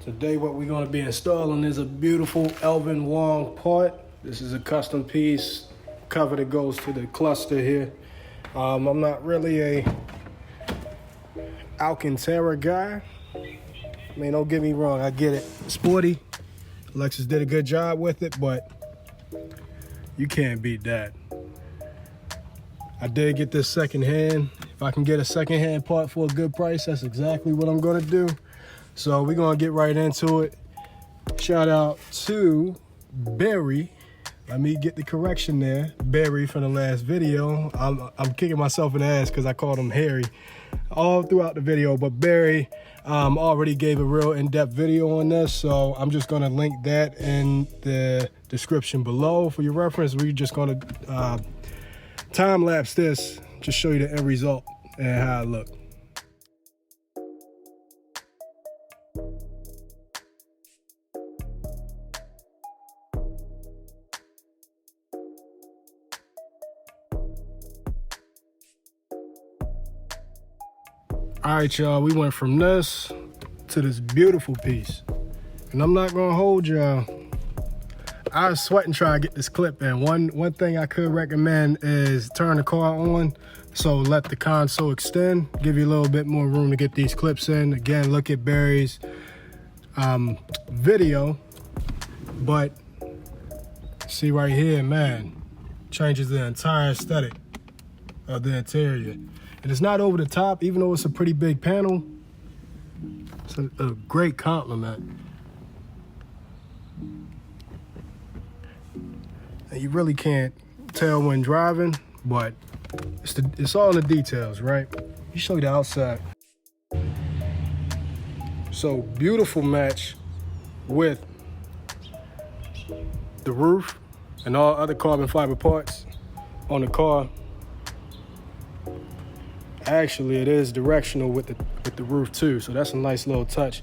Today what we're going to be installing is a beautiful Elvin Wong part. This is a custom piece cover that goes to the cluster here. I'm not really a Alcantara guy. I mean, don't get me wrong, I get it. Sporty. Lexus did a good job with it, but you can't beat that. I did get this secondhand. If I can get a secondhand part for a good price, that's exactly what I'm gonna do. So we're gonna get right into it. Shout out to Barry. Let me get the correction there. Barry from the last video. I'm kicking myself in the ass because I called him Harry all throughout the video, but Barry already gave a real in-depth video on this, so I'm just gonna link that in the description below for your reference. We're just gonna time lapse this, just show you the end result and how it looks. All right, y'all, we went from this to this beautiful piece. And I'm not gonna hold y'all. I was sweating trying to get this clip in. One thing I could recommend is turn the car on, so let the console extend, give you a little bit more room to get these clips in. Again, look at Barry's video, but see right here, man, changes the entire aesthetic of the interior. And it's not over the top, even though it's a pretty big panel. It's a great compliment. And you really can't tell when driving, but it's all in the details, right? You show you the outside. So beautiful match with the roof and all other carbon fiber parts on the car. Actually, it is directional with the roof too, so that's a nice little touch.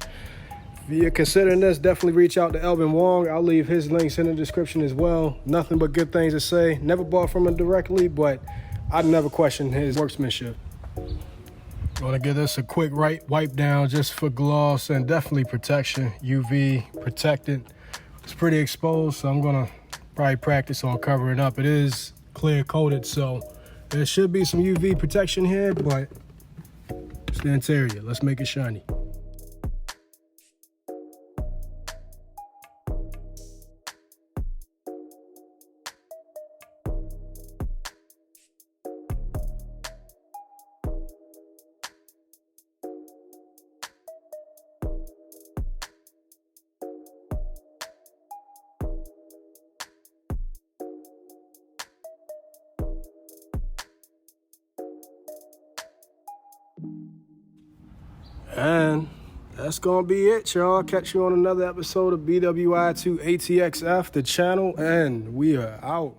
If you're considering this, definitely reach out to Elvin Wong. I'll leave his links in the description as well. Nothing but good things to say. Never bought from him directly, but I'd never question his workmanship. Gonna give this a quick wipe down just for gloss and definitely protection, UV protected. It's pretty exposed, so I'm gonna probably practice on covering up. It is clear coated, so there should be some UV protection here, but it's the interior. Let's make it shiny. And that's gonna be it, y'all. Catch you on another episode of BWI2ATXF, the channel, and we are out.